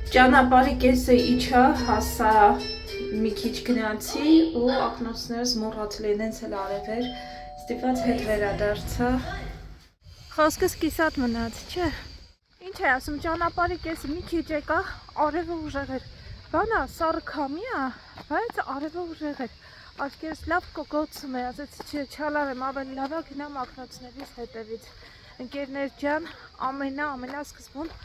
Ճանապարհի կեսը իջա, հասա մի քիչ գնացի ու ակնոցներս մոռացել ինձ էլ արև էր, ստիպված հետ վերադարձա։ Խոսքս կիսատ մնաց, չէ։ Ինչ է ասում, ճանապարհի կեսը մի քիչ եկա, արևը ուժեղ էր։ Բանա, սառը քամի է, բայց արևը ուժեղ էր։ Աչքերս լավ կոկոցում է, ասեցի չալարեմ, ավելի լավ է գնամ ակնոցներից հետևից։ Ընկերներ ջան, ամենասկզբում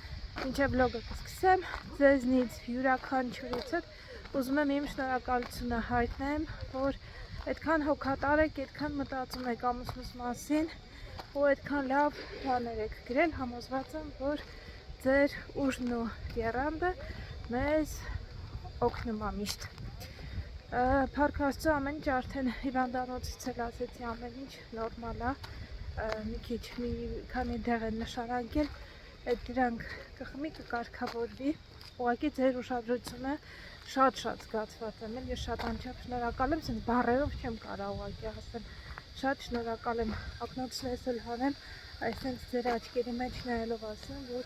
Ինչե վլոգը կսկսեմ, ձեզնից յուրաքանչյուրիցդ ուզում եմ իմ շնորհակալությունը հայտնեմ, որ այդքան հոգատար եք, այդքան մտածում եք ամուսնուս մասին ու այդքան լավ բաներ եք գրել, համոզված եմ, որ ձեր ուժն ու եռանդը մեզ օգնում է միշտ։ Փառք Աստծո, ամեն ինչ արդեն հիվանդանոցից էլ ասեցի, ամեն ինչ նորմալ է, մի քանի դեղ են նշանակել, այդ դրանք կխմի կկարգավորվի, ուղղակի ձեր ուշադրությունը շատ զգացված եմ, ես շատ անչափ շնորհակալ եմ, ասենք բառերով չեմ կարող ուղղակի ասել, շատ շնորհակալ եմ, ակնոցներս էլ հանեմ, այսինքն ձեր աչքերի մեջ նայելով ասեմ, որ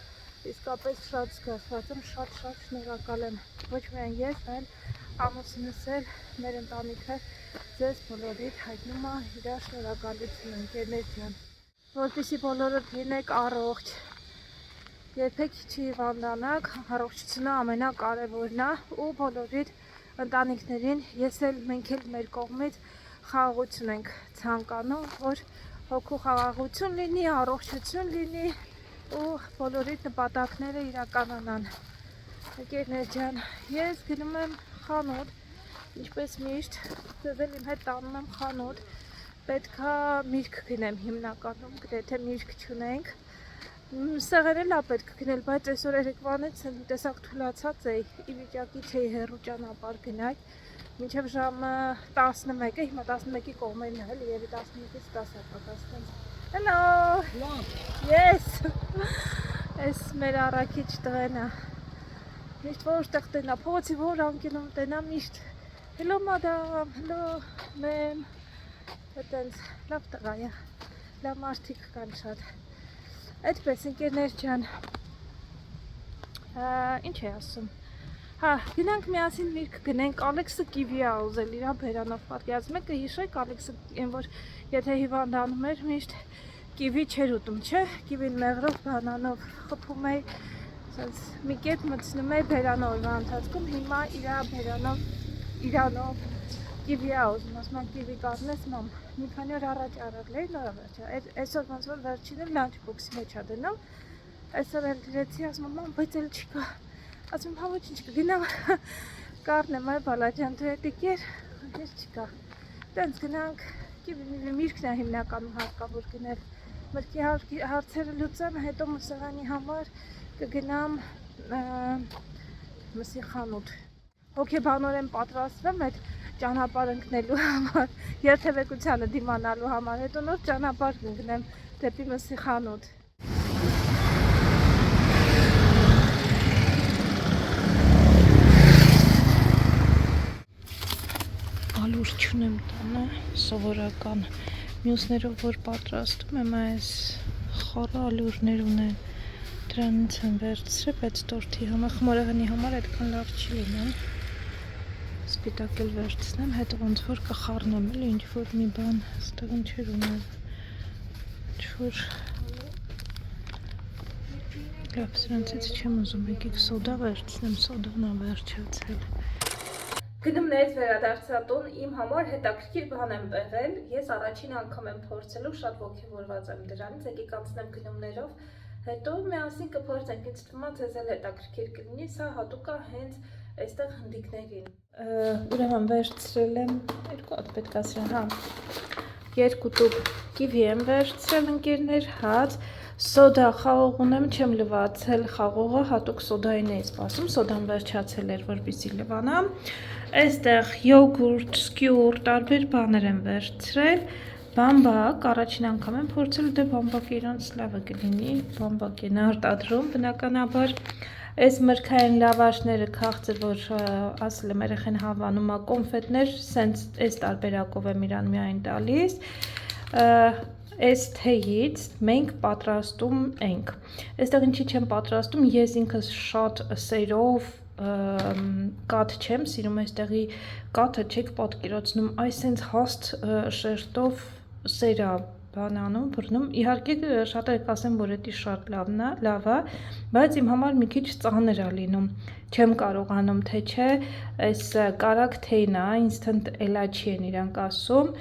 իսկապես շատ զգացված եմ, շատ շնորհակալ եմ, ոչ միայն ես, այլ ամուսինս էլ, մեր ընտանիքը ձեզ բոլորիդ հայտնում է իր շնորհակալությունը, ընկերներ ջան, որպեսզի բոլորդ լինեք առողջ, երբեք չհիվանդանաք, առողջությունը ամենակարևորն է ու բոլորիդ ընտանիքներին մենք էլ մեր կողմից խաղաղություն ենք ցանկանում, որ հոգու խաղաղություն լինի, առողջություն լինի ու բոլորիդ նպատակները իրականանան։ Ընկերներ ջան, ես գնում եմ խանութ, ինչպես միշտ, ձեզ էլ իմ հետ տանում եմ խանութ, պետքա միրգ գնեմ հիմնականում, գրեթե միրգ չունենք, սեղեր էլ պետք գնել, բայց այսօր երեկվանից տեսակ թուլացած էի, ի վիճակի չէի հեռու ճանապարհ գնալ, մինչև ժամը 11-ը, հիմա 11-ի կողմերն է, էլի երևի 11-ից 10 պատասխան։ Hello. Yes. Այս մեր առաքիչ տղեն է։ Միշտ որտեղ տնա, փողոցի որ անկյունում տնա միշտ։ Hello madam, hello ma'am։ Այդտենց լավ տղա է։ Լավ մարդիկ կան շատ։ Այդպես ընկերներ ջան, ինչ է ասում, գնանք միասին միրգ գնենք, Ալեքսը կիվի է ուզել իրա բերանով պատկերացնում եք, հիշեք Ալեքսը այն որ եթե հիվանդանում էր միշտ կիվի չէր ուտում, չէ, կիվին մեղրով, բանանով խփում էի, մի կետ մտցնում էի բերանով օրվա ընթացքում, հիմա իրա իրանով կիվի է ուզում, ասում եմ կիվի կազմես մամ, մի քանի օր առաջ արել էի, նորա վերջա, այսօր ոնց որ վերջինը լանչ բոքսի մեջ է դնում, այսօր էլ դրեցի, ասում եմ մամ, բայց էլ չկա, ասում եմ հա ոչինչ կգնամ, կառնեմ այ բալաջան դու էդի կեր, ես չկա, տենց գնանք, կիվի միրգն է հիմնականում հարկավոր գնել, մրգի հարցերը լուծեմ, հետո մսեղանի համար կգնամ մսի խանութ, հոգեբանորեն պատրաստվեմ այդ ճանապարհ ընկնելու համար, երթևեկությանը դիմանալու համար, հետո նոր ճանապարհ կընկնեմ դեպի մսի խանութ։ Ալուր չունեմ տանը, սովորական մյուսներով որ պատրաստում եմ այս խառը ալուրներ ունեն, դրանից եմ վերցրել, բայց տորթի համար, խմորեղենի համար այդքան լավ չի լինում։ Սպիտակ էլ վերցնեմ, հետո ոնց որ կխառնեմ էլի ինչ-որ մի բան, այստեղ ինչեր ունեմ, ինչ-որ լավ, սրանցից չեմ ուզում, եկեք սոդա վերցնեմ, սոդան ա վերջացել։ Գնումներից վերադարձա տուն, իմ համար հետաքրքիր բան եմ եղել, ես առաջին անգամ եմ փորձելու, շատ ոգևորված եմ դրանից, եկեք անցնեմ գնումներով, հետո միասին կփորձենք, ինձ թվում է ձեզ էլ հետաքրքիր կլինի, սա հատուկ է հենց այստեղ հնդիկներին։ Ուրեմն վերցրել եմ, երկու հատ պետք է սրան, երկու տուփ կիվի եմ վերցրել ընկերներ, հաց, սոդա խաղող ունեմ, չեմ լվացել խաղողը, հատուկ սոդային էի սպասում, սոդան վերջացել էր, որպեսզի լվանամ, այստեղ յոգուրտ, սկյուր, տարբեր բաներ եմ վերցրել, բամբակ, առաջին անգամ եմ փորձել, դե բամբակը իրանց լավը կլինի, բամբակ են արտադրում բնականաբար, այս մրգային լավաշները քաղցր, որ ասել եմ երեխեն հավանում է կոնֆետներ, սենց այս տարբերակով եմ իրան միայն տալիս, այս թեյից մենք պատրաստում ենք։ Այստեղ ինչի չեմ պատրաստում, ես ինքս շատ սերով կաթ չեմ սիրում, այստեղի կաթը չեք պատկերացնում, այս սենց հաստ շերտով սերա բանանում, բռնում, իհարկե շատերը կասեն, որ էդի շատ լավ է, բայց իմ համար մի քիչ ծանր է լինում, չեմ կարողանում, թե չէ, այս կարակ թեյն է, instant էլաչի են իրանք ասում,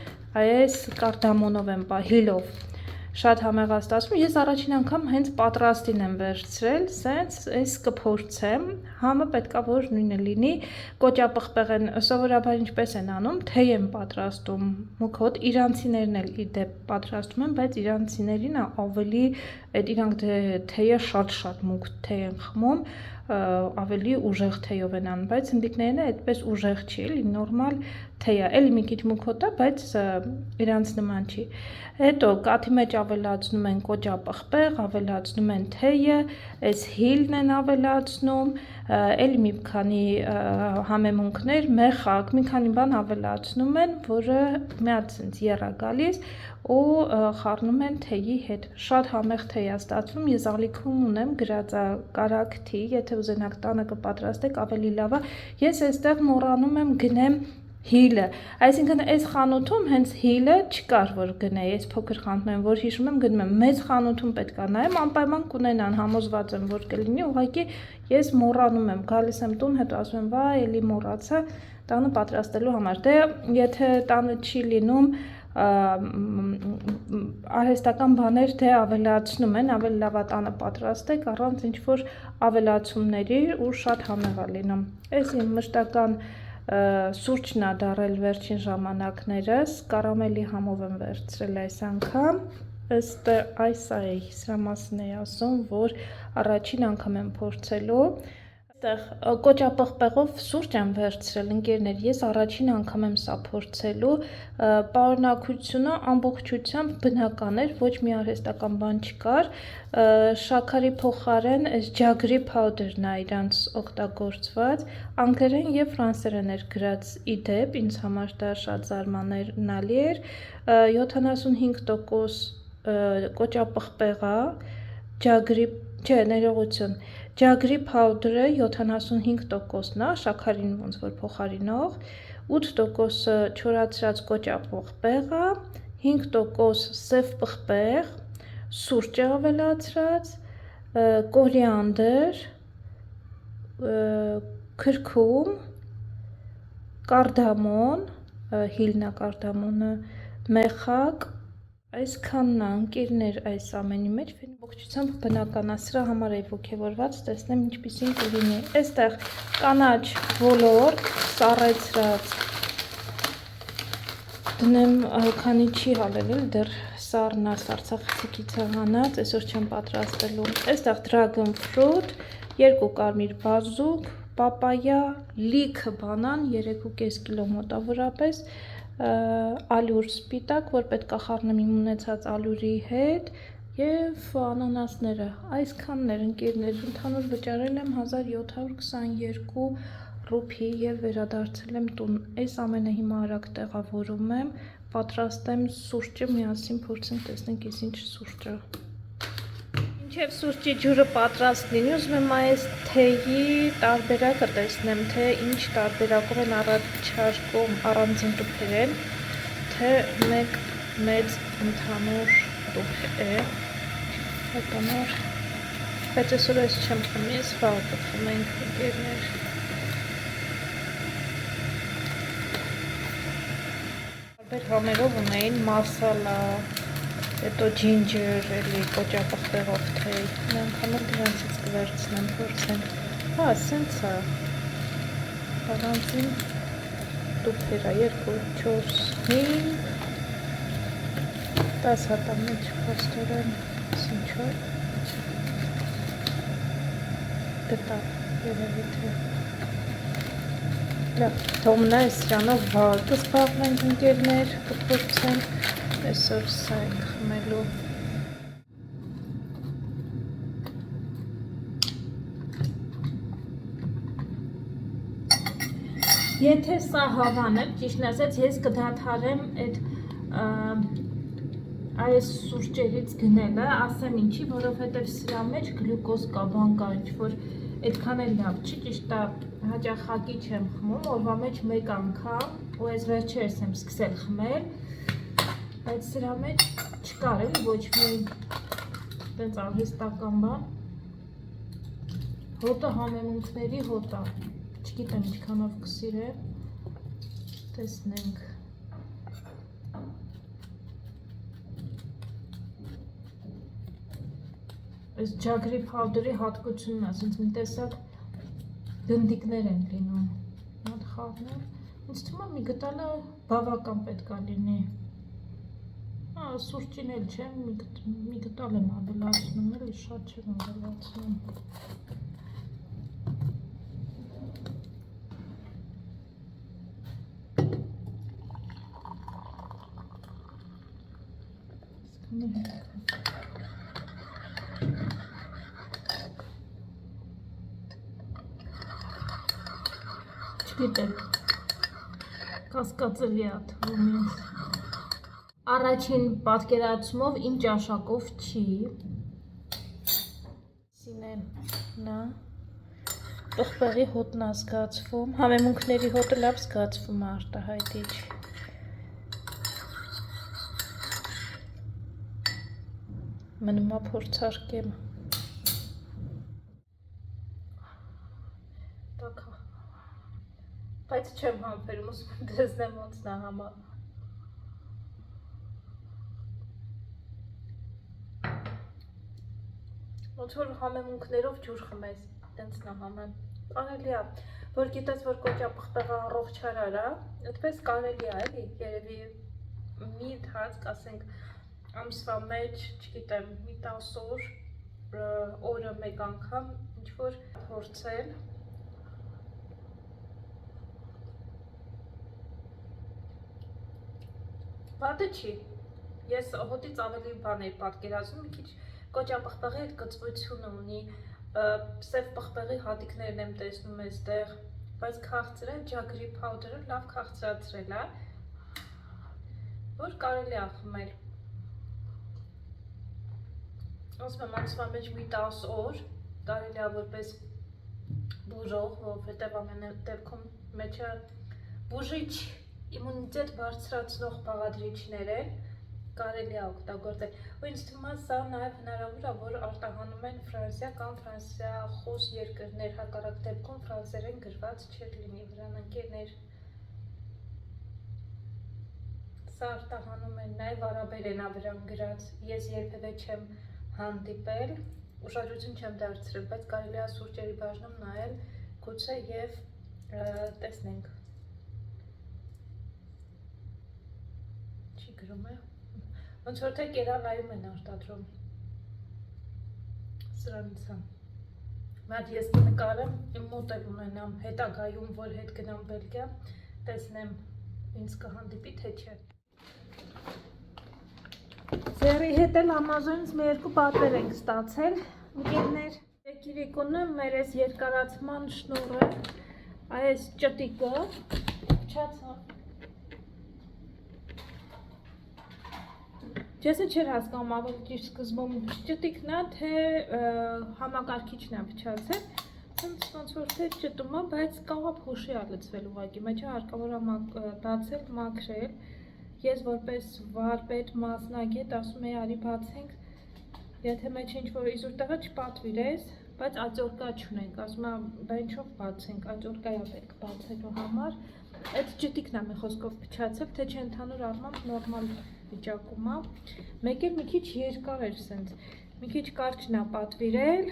այս կարդամոնով եմ հիլով, շատ համեղաստացում, ես առաջին անգամ հենց պատրաստին եմ վերցրել, սենց այս կփորձեմ, համը պետքա որ նույնը լինի, կոճապղպեղեն սովորաբար ինչպես են անում, թեյ են պատրաստում, մուք հոտ իրանցիներն էլ ի դեպ պատրաստում են, բայց իրանցիներին ավելի այդ իրանք թեյը շատ մուք թեյ են խմում, ավելի ուժեղ թեյով են անում, բայց հնդիկներն այդպես ուժեղ չի, էլի նորմալ թեյ է, էլի մի քիչ մուքոտ է, բայց իրանց նման չի։ Հետո կաթի մեջ ավելացնում են կոճապղպեղ, ավելացնում են թեյը, այս հիլն են ավելացնում, էլի մի քանի համեմունքներ, մեխակ, մի քանի բան ավելացնում են, որը մի հատ ցենց եռա գալիս ու խառնում են թեյի հետ։ Շատ համեղ թեյ է ստացվում, ես ալիքում ունեմ գրածա կարակ թեյ, եթե ուզենաք տանը կպատրաստեք, ավելի լավ է։ Ես այստեղ մոռանում եմ գնեմ հիլը, այսինքն այս խանութում հենց հիլը չկար, որ գնեի, այս փոքր խանութում եմ, որ հիշում եմ գնում եմ, մեծ խանութում պետք է նայեմ, անպայման կունենան, համոզված եմ, որ կլինի, ուղղակի ես մոռանում եմ, գալիս եմ տուն, հետո ասում եմ, վայ, էլի մոռացա տանը պատրաստելու համար, դե եթե տանը չի լինում, արհեստական բաներ թե ավելացնում են, ավելի լավ է տանը պատրաստեք, առանց ինչ-որ ավելացումների ու շատ համեղ է լինում, այս իմ մշտական սուրճն է դարել վերջին ժամանակներս, կարամելի համով եմ վերցրել այս անգամ, ըստ այս է, սրա մասին է ասում, որ առաջին անգամ եմ փորձելու, այստեղ կոճապղպեղով սուրճ եմ վերցրել, ընկերներ, ես առաջին անգամ եմ սա փորձելու, պարունակությունը ամբողջությամբ բնական էր, ոչ մի արհեստական բան չկար, շաքարի փոխարեն այս ջագրի փաուդերն է իրանց օգտագործված, անգլերեն եւ ֆրանսերեն էր գրած ի դեպ, ինձ համար դա շատ զարմանալի էր, 75% կոճապղպեղա, ջագրի փաուդերը 75%-ն է, շաքարին ոնց որ փոխարինող, 8% չորացրած կոճապղպեղը, 5% սև պղպեղ, սուրճ է ավելացրած, կորիանդր, քրքում, կարդամոն, հիլնա կարդամոնը, մեխակ, այսքանն է ընկերներ այս ամենի մեջ, ողջությամբ բնական է, սրա համար է ոգևորված, տեսնեմ ինչպիսին կլինի, այստեղ կանաչ ոլոր, սառեցրած, դնեմ, քանի չի հալել, դեռ սառն է, Արցախից է հանած, այսօր չեմ պատրաստելու, այստեղ dragon fruit, 2 կարմիր բազուկ, պապայա, լիքը բանան, 3.5 կիլո մոտավորապես, ալյուր սպիտակ, որ պետք է խառնեմ իմ ունեցած ալյուրի հետ և անանասները, այսքաններ ընկերներ, ընդհանուր վճարել եմ 1722 ռուփի և վերադարձել եմ տուն, այս ամենը հիմա արագ տեղավորում եմ, պատրաստեմ սուրճը, միասին փորձենք տեսնենք ես ինչ սուրճ է։ Մինչև սուրճի ջուրը պատրաստ լինի, ուզում եմ այս թեյի տարբերակը տեսնեմ, թե ինչ տարբերակով են առաջարկում առանձին տուփեր են, թե մեկ մեծ ընդհանուր տուփ է, հետանար, բայց այսօր ես չեմ խմի, ես վաղ կխմենք ընկերներ։ Տարբեր համերով ունեին մասալա, հետո ջինջեր, էլի կոճապղպեղով թեյ, մի անգամ էլ դրանցից կվերցնեմ, փորձեմ, հա, սենց է, առանձին տուփեր է, 2, 4, 5, 10 հատա մեջ փաստորեն, ինչ որ, գտա, երևի թե, լավ, թողնա ես սրանով վաղ կզբաղվենք ընկերներ, կփորձենք, այսօր սա ենք խմելու։ Եթե սա հավան է, ճիշտն ասած, ես կդադարեմ այդ այս սուրճերից գնելը, ասեմ ինչի, որովհետև սրա մեջ գլյուկոզ կա, բան կա, ինչ-որ այդքան էլ լավ չի, ճիշտ է, հաճախակի չեմ խմում, օրվա մեջ մեկ անգամ, ու այս վերջերս եմ սկսել խմել, բայց սրա մեջ չկար էլի ոչ մի տենց արհեստական բան, հոտը համեմունքների հոտ է, չգիտեմ ինչքանով կսիրեմ, տեսնենք։ Այս ջագրի փավդերի հատկությունն է, ասենց մի տեսակ գնդիկներ են լինում, մոտ խաղն է, ինձ թվում է մի գտալը բավական պետք է լինի, սուրճին էլ չէ, մի գտալ եմ ավելացնում, էլի շատ չեմ ավելացնում։ Չգիտեմ, կասկածելի է թվում ինձ։ Առաջին պատկերացումով իմ ճաշակով չի։ Սինեն, նա, տղպեղի հոտն է զգացվում, համեմունքների հոտը լավ զգացվում է արտահայտիչ։ Մնում է փորձարկեմ։ Բայց չեմ համբերում, ուզում եմ դեզնեմ ոնցն է համա։ Ոնց որ համեմունքներով ջուր խմես, տենց նա համեմ։ Կարելի է, որ գիտես, որ կոճապղպեղը առողջարար է, այդպես կարելի է, էլի, երևի մի ընթացք, ասենք ամսվա մեջ, չգիտեմ, մի 10 օր, օրը մեկ անգամ, ինչ-որ փորձել։ Վատը չի, ես հոտից ավելի բան էի պատկերացնում, մի քիչ կոճապղպեղի այդ կծվությունը ունի, սև պղպեղի հատիկներն եմ տեսնում այստեղ, բայց քաղցրել, ջագրի փաուդերը լավ քաղցրացրել է, որ կարելի է խմել։ Ասում եմ, ամսվա մեջ մի 10 օր, կարելի է որպես բուժող, որովհետև ամեն դեպքում մեջը բուժիչ իմունիտետ բարձրացնող բաղադրիչներ են, կարելի է օգտագործել, ու ինձ թվում է սա նաև հնարավոր է, որ արտահանում են Ֆրանսիա կամ ֆրանսիախոս երկրներ, հակառակ դեպքում ֆրանսերեն գրված չէր լինի վրան ընկերներ։ Սա արտահանում են նաև արաբերեն է վրան գրած, ես երբևէ չեմ հանդիպել, ուշադրություն չեմ դարձրել, բայց կարելի է սուրճերի բաժնում նայել, գուցե և տեսնենք։ Գրում է, ոնց որ թե կերալայում են արտադրում, սրանից է, մատ ես նկարեմ, իմ մոտ էլ ունենամ հետագայում, որ հետ գնամ Բելգիա, տեսնեմ ինձ կհանդիպի, թե չէ։ Ձերի հետ էլ Ամազոնից մի երկու պատեր ենք ստացել, ընկերներ, Կիրիկունը մեր այս երկարացման շնորը, այս ճտիկը, չացա, Ես չէր հասկանում ավելի ճիշտ սկզբում ճտիկն է, թե համակարգիչն է փչացել, ոնց որ թե ճտումը, բայց կարող է փոշի լցվել ուղղակի, մեջը հարկավոր է բացել, մաքրել, ես որպես վարպետ, մասնագետ ասում եի արի բացենք, եթե մեջը ինչ-որ իզուր տեղը չպատվիրես, բայց ածորկա չունենք, ասում եմ, բա ինչով բացենք, ածորկա է պետք բացելու համար, այդ ճտիկն է մի խոսքով փչացել, թե չէ ընդհանուր առմամբ նորմալ վիճակում է, մեկ էլ մի քիչ երկար էր սենց, մի քիչ կարճն է պատվիրել,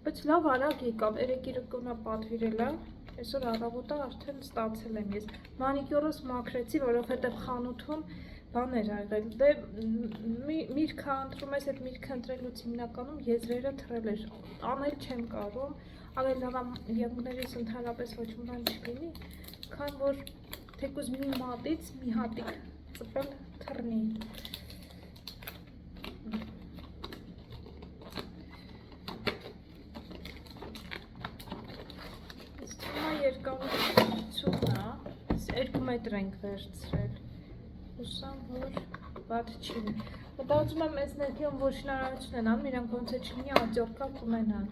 բայց լավ արագ եկավ, երեկիրկունա պատվիրել է, այսօր առավոտը արդեն ստացել եմ ես, մանիկյորս մաքրեցի, որովհետև խանութում բան էր աղել, դե միրգը ընտրում ես, այդ միրգը ընտրելուց հիմնականում եզրերը թրել էր, անել չեմ կարում, ավելի լավ եղունգներից ընդհանրապես ոչ մի բան չլինի, քան որ թեկուզ մի մատից մի հատիկ ծպել թռնի։ Այս թվում է երկավությունն է, կիլոմետր ենք վերցրել։ Հուսամ, որ վատ չի։ Մտածում եմ, այս ներքիում որ շինարարություն են անում, իրանք ոնց է չլինի աջորկա կունենան։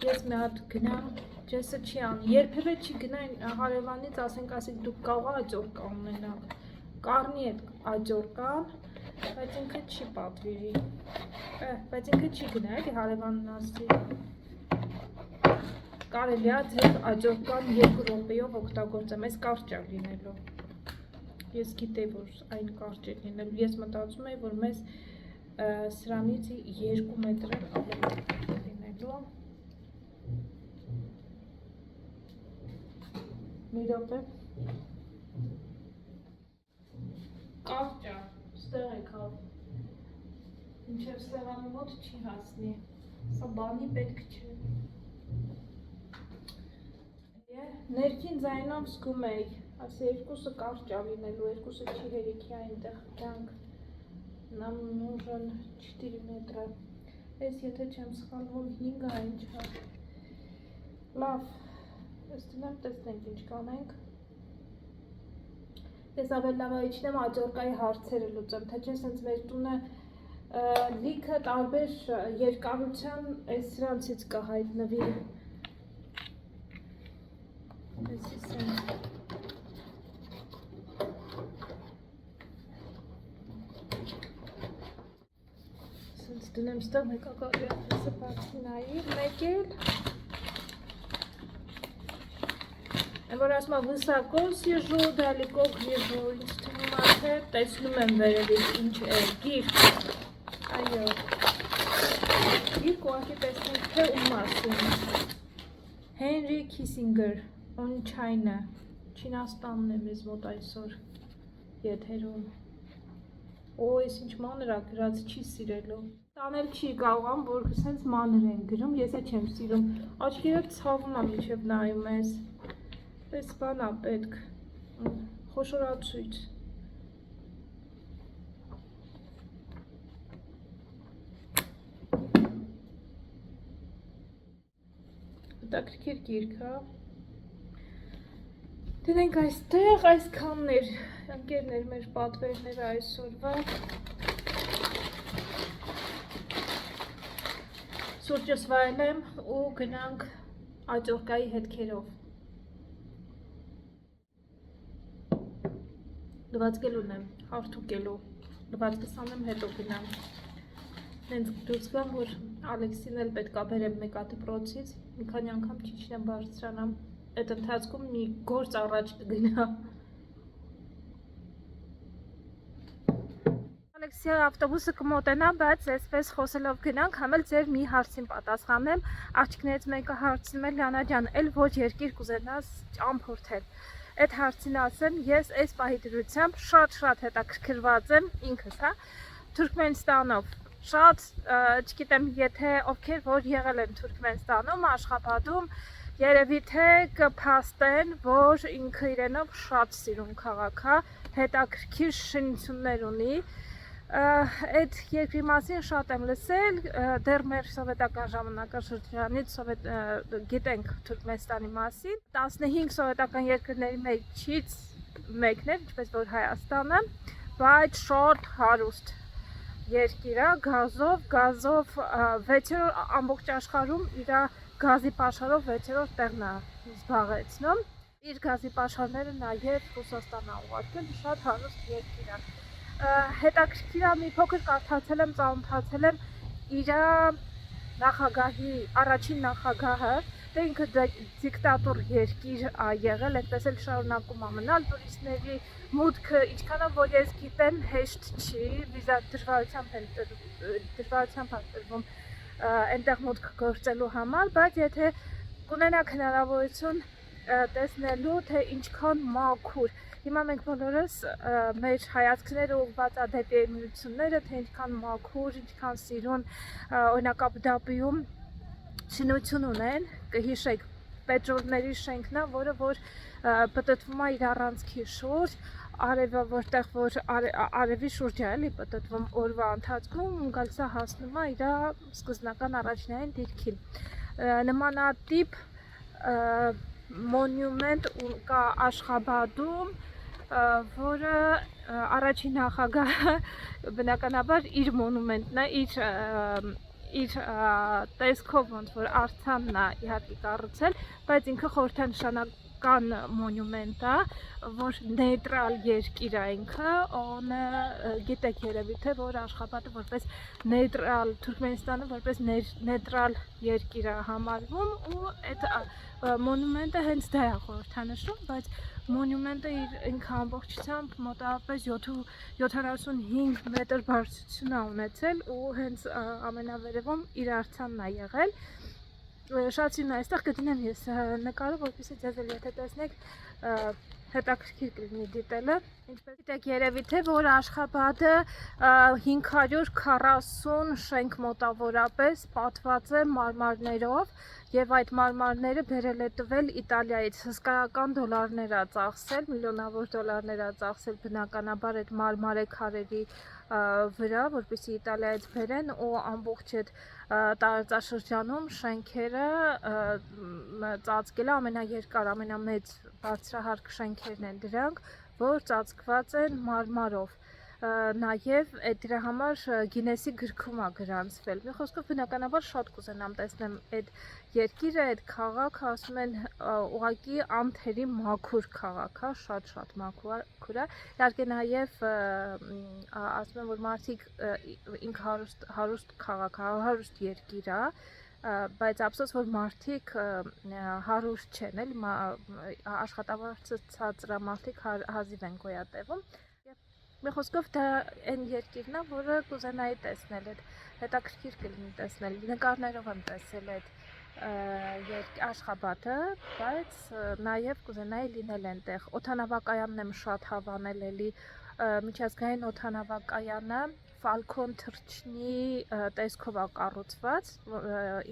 Ես մի հատ գնամ, ջեսը չի անում, երբևէ չի գնային հարևանից, ասենք դուք կարող աջորկա ունենաք։ Կառնի այդ աջորկան, բայց ինքը չի պատվիրի։ Բայց ինքը չի գնա, էլի հարևանն ասի։ Կարելի է ձեր աջորկան 2 րոպեով օգտագործեմ, այս կարճ է լինելու։ Ես գիտեի, որ այն կարճ է լինելու, ես մտածում էի, որ մեզ սրանից 2 մետր ավելի լինելու։ Մի րոպե։ Կարճ է, ստեղ եք հավ։ Մինչև սեղանի մոտ չի հասնի, սա բանի պետք չէ։ Ներքին ձայնով զգում էի, այս երկուսը կարճ է լինելու, երկուսը չի հերիքի այնտեղ կյանք, нам нужен 4 մետրը, ես եթե չեմ սխալվում 5 է ինչ է, լավ, ես դնեմ տեսնենք ինչ կանենք, ես ավել լավ իչնեմ աջորկայի հարցերը լուծեմ, թե չէ սենց մեր տունը լիքը տարբեր երկարության այս սրանցից կհայտնվի, այսի սենց, սենց դնեմ ստեղ մեկակարի ատեսը բացի նայի, մեկ էլ, որ ասմա վսակով սիժու, դալիկով վիժու, ինձ թվում է, թե տեսնում եմ վերևից ինչ է, գիրք, այո, գիրք ուղղակի տեսնենք, թե ում մասին, Հենրի Քիսինգեր, on China, Չինաստանն է մեզ մոտ այսօր եթերում, այս ինչ մանր է գրած չի սիրելու, տանել չի կարողամ, որ սենց մանր են գրում, ես է չեմ սիրում, աչքերը ցավում է մինչև նայում ես, Պես բան է պետք, խոշորացույց, հետաքրքիր գիրք է, դնենք այստեղ այսքանն էր, ընկերներ մեր պատվերները այսօրվա, սուրջս վայելեմ ու գնանք աջորկայի հետքերով, լվացկելուն եմ, հարթուկելու, լվացկես անեմ հետո գնամ, նենց դուրս գամ, որ Ալեքսին էլ պետք է բերեմ մեկադպրոցից, մի քանի անգամ չիչնեմ բարձրանամ, այդ ընթացքում մի գործ առաջ կգնա։ Ալեքսիա ավտոբուսը կմոտենա, բայց այսպես խոսելով գնանք, համ էլ ձեր մի հարցին պատասխանեմ, աղջիկներից մեկը հարցնում է Լիանա ջան, էլ ոչ երկիր կուզենաս ճամփորդել։ Այդ հարցին ասեմ, ես այս պահի դրությամբ շատ հետաքրքրված եմ ինքս, հա, Թուրքմենստանով, շատ, չգիտեմ, եթե ովքեր որ եղել են Թուրքմենստանում, Աշխաբադում, երևի թե կփաստեն, որ ինքը իրենով շատ սիրուն քաղաք է, հետաքրքիր շինություններ ունի, այդ երկրի մասին շատ եմ լսել, դեռ մեր սովետական ժամանակաշրջանից գիտենք Թուրքմենստանի մասին, 15 սովետական երկրների մեջից մեկն էր, ինչպես որ Հայաստանը, բայց շատ հարուստ երկիր է, գազով 6-րդ ամբողջ աշխարհում իր գազի պաշարով 6-րդ տեղն է զբաղեցնում, իր գազի պաշարները նաև Ռուսաստան է ուղարկել, շատ հարուստ երկիր է։ Հետաքրքիր է, մի փոքր կարդացել եմ, ծանոթացել եմ իր նախագահի, առաջին նախագահը, դե ինքը դիկտատոր երկիր է եղել, այդպես էլ շարունակում է մնալ, տուրիստների մուտքը, ինչքանով որ ես գիտեմ, հեշտ չի, վիզա դժվարությամբ է տրվում այնտեղ մուտք գործելու համար, բայց եթե կունենաք հնարավորություն տեսնելու, թե ինչքան մաքուր, հիմա մենք բոլորս մեր հայացքները ուղղված է դեպի միությունները, թե ինչքան մաքուր, ինչքան սիրուն, օրինակ Աբու Դաբիում շինություն ունեն, կհիշեք, պետրոլների շենքն է, որը որ պտտվում է իր առանցքի շուրջ, արևը որտեղ որ արևի շուրջ է էլի պտտվում օրվա ընթացքում, գալիս է հասնում է իր սկզբնական առաջնային դիրքին։ Նմանատիպ մոնումենտ կա Աշխաբադում, որը առաջին նախագահը բնականաբար իր մոնումենտն է, իր տեսքով ոնց որ արձանն է իհարկե կառուցել, բայց ինքը խորհրդանշական մոնումենտ է, որ նեյտրալ երկիր է ինքը, գիտեք երևի թե որ Աշխաբադը որպես նեյտրալ, Թուրքմենստանը որպես նեյտրալ երկիր է համարվում ու այդ մոնումենտը հենց դա է խորհրդանշում, բայց մոնումենտը ինքը ամբողջությամբ մոտավորապես 75 մետր բարձրություն է ունեցել ու հենց ամենավերևում իր արձանն է եղել։ Շատ սիրուն է, այստեղ կդնեմ ես նկարը, որպեսզի ձեզ էլ եթե տեսնեք հետաքրքիր կլինի դիտելը։ Ինչպես գիտեք երևի թե որ Աշխաբադը 540 շենք մոտավորապես պատված է մարմարներով եւ այդ մարմարները բերել է տվել Իտալիայից, հսկայական դոլարներ է ծախսել, միլիոնավոր դոլարներ է ծախսել բնականաբար այդ մարմարե քարերի վրա, որպեսզի Իտալիայից բերեն ու ամբողջ այդ տարածաշրջանում շենքերը ծածկել ամենաերկար, ամենամեծ բարձրահարկ շենքերն են դրանք, որ ծածկված են մարմարով, նաև դրա համար Գինեսի գրքում է գրանցվել։ Մի խոսքով բնականաբար շատ կուզենամ տեսնեմ այդ երկիրը, այդ քաղաքը, ասում են ուղղակի անթերի մաքուր քաղաք է, շատ մաքուր է։ Իհարկե նաև ասում են որ մարդիկ ինքը հարուստ քաղաք, հարուստ երկիր է, բայց ափսոս որ մարդիկ հարուստ չեն, էլի աշխատավարձը ցածրամարտիկ հազիվ են գոյատևում։ Մի խոսքով դա այն երկիրն է, որը կուզենայի տեսնել, այդ հետաքրքիր կլինի տեսնել, նկարներով եմ տեսել այդ Աշխաբադը, բայց նաև կուզենայի լինել այնտեղ։ Օդանավակայանն եմ շատ հավանել էլի, միջազգային օդանավակայանը Ֆալքոն թռչնի տեսքով է կառուցված,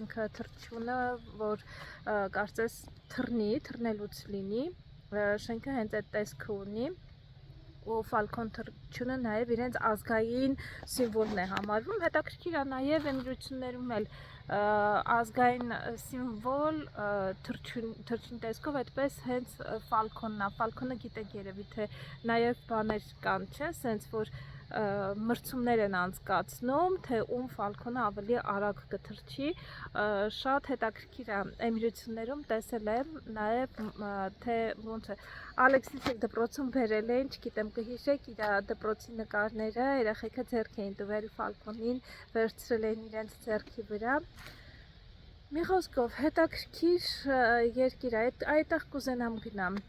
ինքը թռչյունը, որ կարծես թռնելուց լինի, շենքը հենց այդ տեսքը ունի ու Ֆալքոն թռչյունը նաև իրենց ազգային սիմվոլն է համարվում, հետաքրքիր է նաև էմիրություններում էլ ազգային սիմվոլ թռչյուն տեսքով այդպես հենց Ֆալքոնն է, Ֆալքոնը գիտեք երևի թե նաև բաներ կան, չէ, սենց որ մրցումներ են անցկացնում, թե ում Ֆալքոնը ավելի արագ կթռչի, շատ հետաքրքիր է էմիրություններում տեսել եմ նաև թե ոնց է Ալեքսիսը դպրոցում բերել էին, չգիտեմ կհիշեք իր դպրոցի նկարները, երեխեքը ձեռք էին տվել Ֆալքոնին, վերցրել էին իրենց ձեռքի վրա։ Մի խոսքով հետաքրքիր երկիր է, այդտեղ կուզենամ գնամ,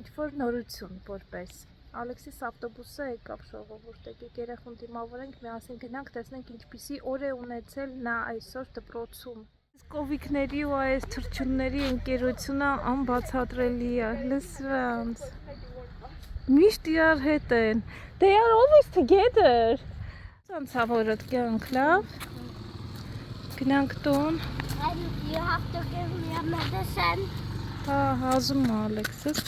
ինչ-որ նորություն որպես Ալեքսիս ավտոբուսը եկավ ժողովուրդ, եկեք երեխուն դիմավորենք, միասին գնանք, տեսնենք ինչպիսի օր է ունեցել նա այսօր դպրոցում։ Կովիկների ու այս թռչունների ընկերությունը անբացատրելի է, լսրանց։ Միշտ իրար հետ են։ They are always together։ Ցանցավորդ կյանք լավ։ Գնանք տուն։ You have to give me a medicine. Հա, հազում է Ալեքսս։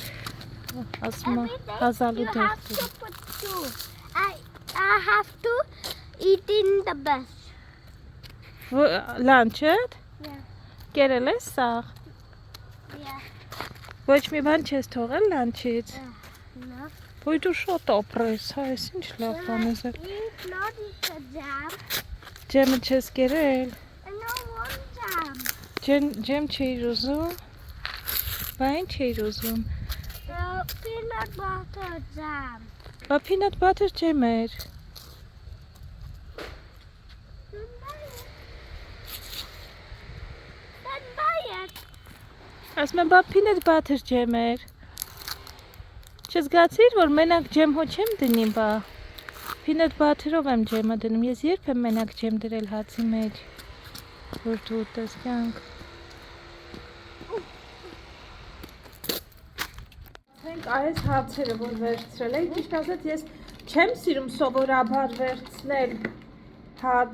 Every day you have to put two. I have to eat in the bus. Լանչդ։ Yeah. Կերել ես սաղ։ Yeah. Ոչ մի բան չես թողել լանչից։ No. Ոյ դու շատ ապրես, հա, ես ինչ լավ բան ես։ It's not the jam. Ջեմը չես կերել։ I don't want jam. Ջեմ չէիր ուզում։ Բա ինչ էիր ուզում։ Peanut butter jam. Բա peanut butter ջեմ էր։ Then buy it. Ասում եմ, բա peanut butter ջեմ էր։ Չզգացիր, որ մենակ ջեմ հո չեմ դնի, բա։ Peanut butter-ով եմ ջեմը դնում, ես երբ եմ մենակ ջեմ դրել հացի մեջ, որ դու ուտես կյանք։ Այս հացերը, որ վերցրել եք, ճիշտ ասած ես չեմ սիրում սովորաբար վերցնել հաց,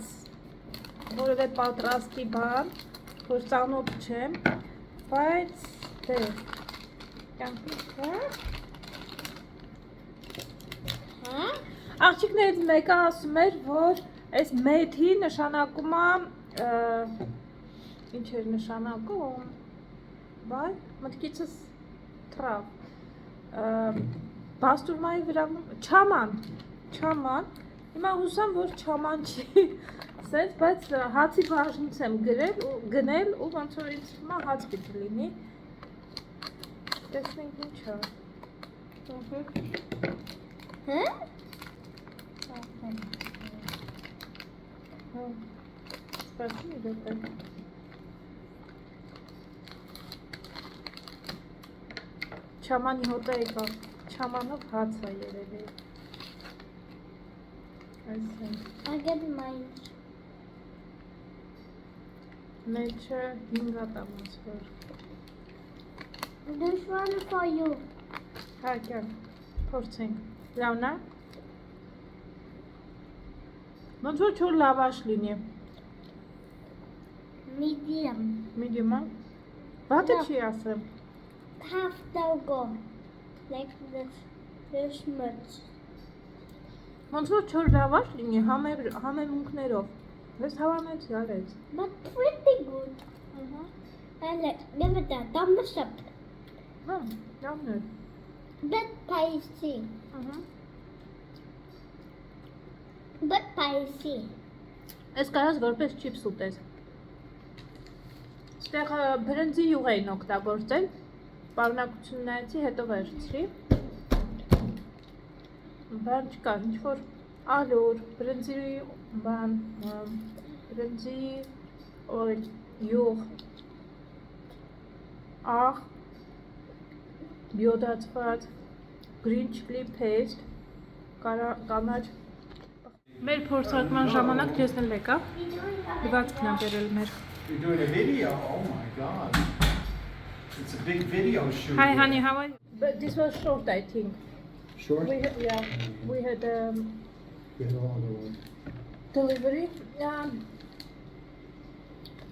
որևէ պատրաստի բան, որ ծանոթ չեմ, բայց դե, կյանքի աղջիկներից մեկը ասում էր, որ այս մեթի նշանակում է, ինչ էր նշանակում, բայ, մտքիցս թրավ, Բաստուրմայի վրա չաման։ Հիմա հուսամ, որ չաման չի։ Սենց, բայց հացի բաժնից եմ գնել ու ոնց որ ինձ հիմա հաց պիտի լինի։ Տեսնենք ինչ է։ Հա՞։ Սպասում եմ դեպի։ Չամանի հոտը եկա, չամանով հաց է երևի։ Այսինքն։ I get mine. Մեջը 5 ատամասվոր։ This one for you. Հա, կյան, փորձենք։ Լավն է։ Ոնց որ չոր լավաշ լինի։ Medium. Medium է։ Բատը Լավ։ չի ասեմ։ Half dogo. Like this much. Ոնց որ չոր լավաշ լինի համեմունքներով։ Ես հավանեցի արեց։ But pretty good. I like give it a thumbs up. Հա, լավն է։ But spicy. But spicy. Ես կարաս որպես չիպս ուտես։ Ստեղ բրնձի յուղ էին օգտագործել։ Պարունակություն նայեցի, հետո վերցրի։ Բան չկար, ինչ-որ ալյուր, բրնձի բան, բրնձի յուղ, աղ, յոդացված, green chili paste, կանաչ։ Մեր փորձարկման ժամանակ քեզն էլ եկա։ Լվացքն է բերել մեր։ You're doing a video? Oh my god. It's a big video shoot. Hi honey, how are you? But this was short, I think. Short? We had We had a longer one. delivery.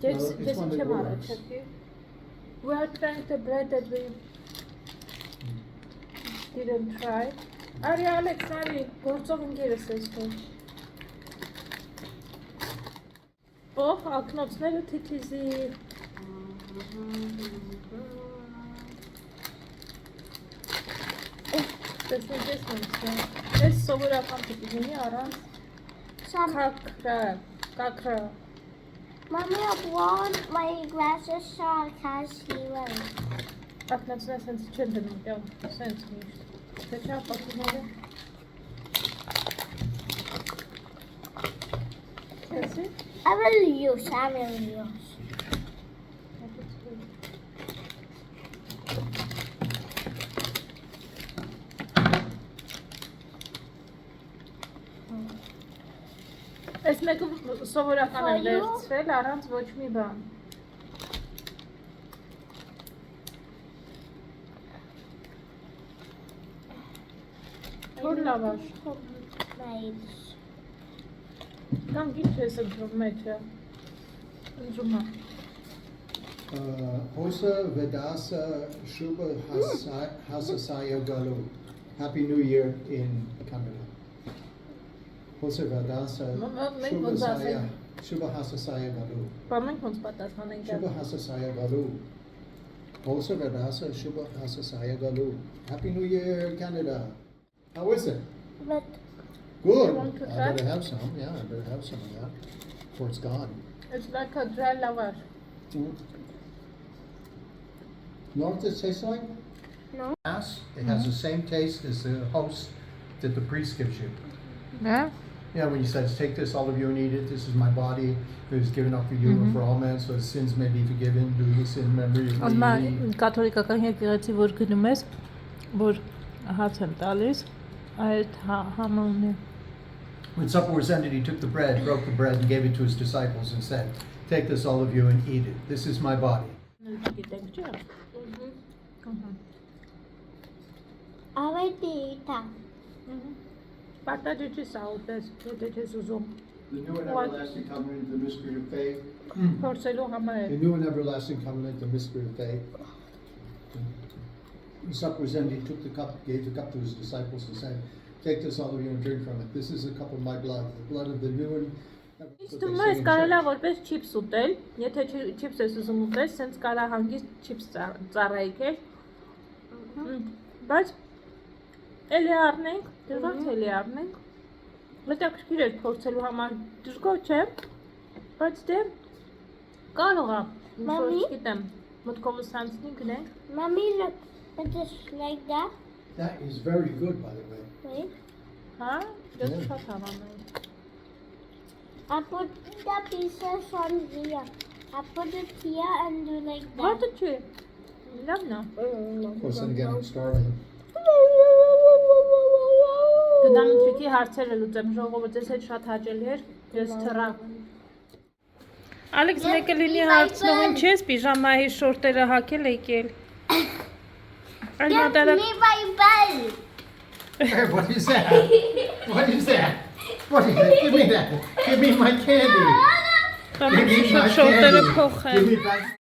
Just it's one that works. We are trying the bread that we didn't try. Ari Alex, Ari, գործով ընկերս ես քո։ Oh, ակնոցները թիթիզի։ Տեսնեմ։ Ես սովորական պիտի լինի առանց Some. կակրա։ Mommy, I want my glasses so I can see well. Ակնոցները սենց չեն դնում, դեմ, սենց միշտ։ Դե չա պատումները։ Տեսի։ I will use. Այս մեկը սովորական եմ For you? վերցրել առանց ոչ մի բան։ Թոր լավաշ։ Nice. Կամ ինչ ես ընտրում մեջը։ Ընտրում է։ Hosa Vedasa Shubha Hasasaya Galu. Happy New Year in Canada. Hosa Vedasa Shubha Hasasaya Galu. Բամենք ոնց պատասխանենք։ Shubha Hasasaya Galu. Hosa Vedasa Shubha Hasasaya Galu. Happy New Year, Canada. How is it? But Good. You want to I try? better have some. Yeah, I better have some of that before it's gone. It's like a dry lavash. You know what this tastes like? no. It has the same taste as the host that the priest gives you. Yeah? Yeah, when he says, take this, all of you, and eat it. This is my body. It was given up for you and for all men, so his sins may be forgiven. Do this in memory of Ալմա me. կաթոլիկական եկեղեցի որ գնում ես, որ հաց եմ տալիս, այդ համոնի։ When supper was ended, he took the bread, broke the bread, and gave it to his disciples and said, take this, all of you, and eat it. This is my body. Գիտենք չէ։ Already eaten. Պատաճի չի սա ուտես, եթե չես ուզում։ The new and What? everlasting covenant, the mystery of faith. Փորձելու համար The է։ new and everlasting covenant, the mystery of faith. When supper was ended, he took the cup, gave the cup to his disciples and said, take this, all of you, and drink from it. This is a cup of my blood, the blood of the new and Ինձ թվում է ես կարելի է որպես չիպս ուտել, եթե չիպս ես ուզում ուտես, սենց կարա հանգիստ չիպս ծառայիք է։ Բայց Էլի առնենք, դրանց էլի առնենք։ Հետաքրքիր է փորձելու համար դժգոհ չեմ, բայց դե կարող է։ Մամի? Գիտեմ, մտքովս անցնի գնենք։ Mommy, look. It is like that. That is very good, by the way. Wait. Հա, դες շատ հավանում։ I put the pieces on here. I put it here and do like that. Որտե՞ չի։ Լավն է։ Of course, and again, I'm starving. Գնամ ընթրիքի հարցերը լուծեմ, ժողովը ձեզ հետ շատ հաճելի էր, ես թռա։ Ալեքս մեկը լինի հարցնողին չես պիժամայի շորտերը հակել եկել։ Այլ Give մոտարակ me my bell. Hey, what is that? What is that? What is that? Give me that. Give me my candy. Give me my շորտերը candy. փոխեմ։ Give me back.